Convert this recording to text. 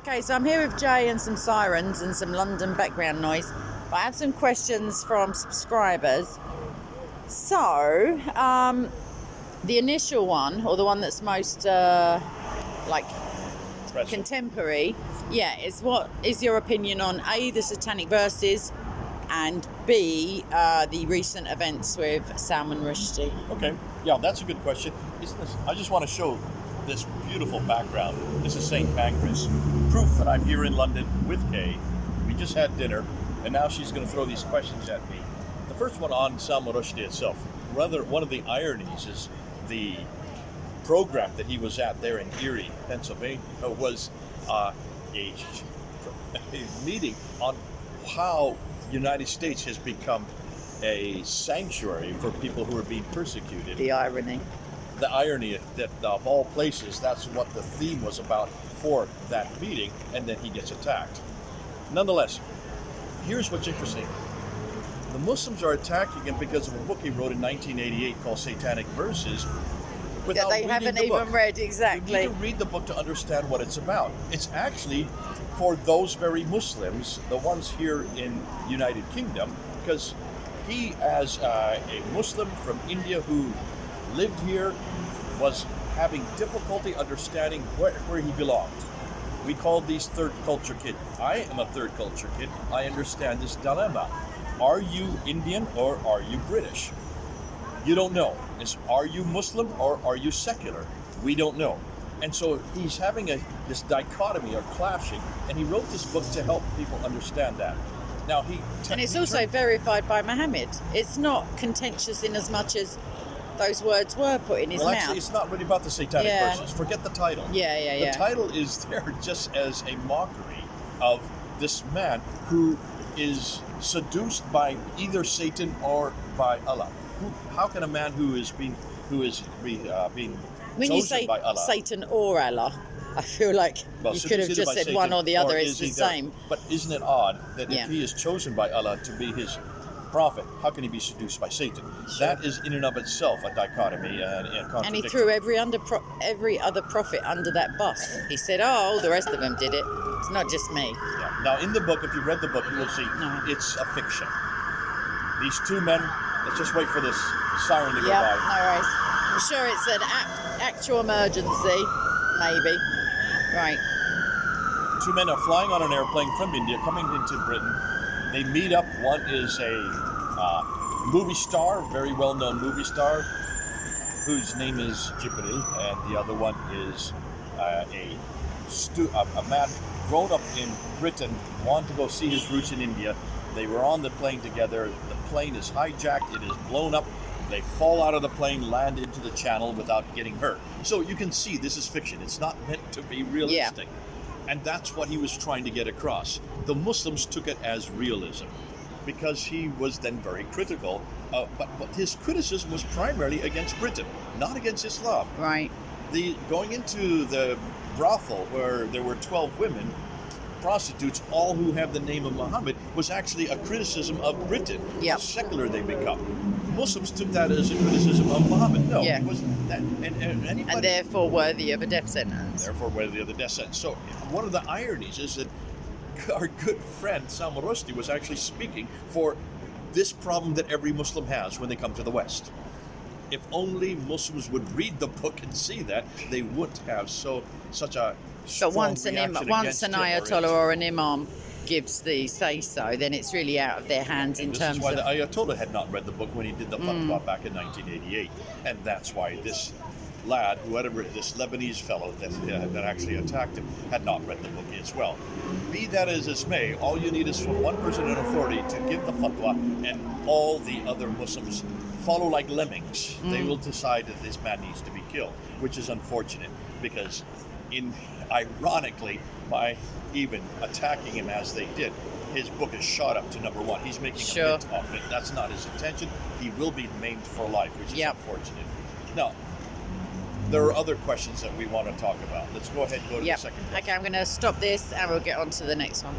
Okay, so I'm here with Jay and some sirens and some London background noise. But I have some questions from subscribers. So, the initial one, or the one that's most contemporary, is what is your opinion on A, the Satanic verses, and B, the recent events with Salman Rushdie? Okay, yeah, that's a good question. I just want to show this beautiful background. This is St. Pancras. Proof that I'm here in London with Kay. We just had dinner, and now she's going to throw these questions at me. The first one on Salman Rushdie itself. Rather, one of the ironies is the program that he was at there in Erie, Pennsylvania, was a meeting on how the United States has become a sanctuary for people who are being persecuted. The irony. The irony that of all places, that's what the theme was about for that meeting, and then he gets attacked. Nonetheless, here's what's interesting. The Muslims are attacking him because of a book he wrote in 1988 called Satanic Verses. That they haven't even read, exactly. You need to read the book to understand what it's about. It's actually for those very Muslims, the ones here in United Kingdom, because he, as a Muslim from India who lived here, was having difficulty understanding where he belonged. We call these third culture kids. I am a third culture kid. I understand this dilemma. Are you Indian or are you British? You don't know. Are you Muslim or are you secular? We don't know. And so he's having this dichotomy or clashing, and he wrote this book to help people understand that. Now and it's also verified by Muhammad. It's not contentious in as much as those words were put in his mouth. Actually, it's not really about the Satanic verses. Forget the title. The title is there just as a mockery of this man who is seduced by either Satan or by Allah. How can a man who is being when you say by Allah, Satan or Allah, I feel like you could have just said Satan, one or the other. It's the same. But isn't it odd that if he is chosen by Allah to be his prophet, how can he be seduced by Satan? Sure. That is in and of itself a dichotomy and a contradiction. And he threw every other prophet under that bus. He said, "Oh, the rest of them did it. It's not just me." Yeah. Now, in the book, if you read the book, you will see it's a fiction. These two men. Let's just wait for this siren to go by. No worries. I'm sure it's an actual emergency, maybe. Right. Two men are flying on an airplane from India, coming into Britain. They meet up. One is a movie star, very well-known movie star, whose name is Jibril, and the other one is a man grown up in Britain, wanted to go see his roots in India. They were on the plane together. The plane is hijacked. It is blown up. They fall out of the plane, land into the channel without getting hurt. So you can see this is fiction. It's not meant to be realistic. Yeah. And that's what he was trying to get across. The Muslims took it as realism because he was then very critical. But his criticism was primarily against Britain, not against Islam. Right. Going into the brothel where there were 12 women, prostitutes, all who have the name of Muhammad, was actually a criticism of Britain, how secular they become. Muslims took that as a criticism of Muhammad. No, it wasn't that. And therefore worthy of a death sentence. Therefore worthy of the death sentence. So one of the ironies is that our good friend Salman Rushdie was actually speaking for this problem that every Muslim has when they come to the West. If only Muslims would read the book and see that, they wouldn't have such a strong reaction once an ayatollah or an imam gives the say-so, then it's really out of their hands in terms of... This is why the ayatollah had not read the book when he did the fatwa back in 1988. And that's why this lad, this Lebanese fellow that actually attacked him, had not read the book as well. Be that as it may, all you need is for one person in authority to give the fatwa, and all the other Muslims follow like lemmings. They will decide that this man needs to be killed, which is unfortunate because ironically, by even attacking him as they did, his book is shot up to number 1. He's making a mint off it. That's not his intention. He will be maimed for life, which is unfortunate. Now, there are other questions that we want to talk about. Let's go ahead and go to the second question. Okay, I'm going to stop this and we'll get on to the next one.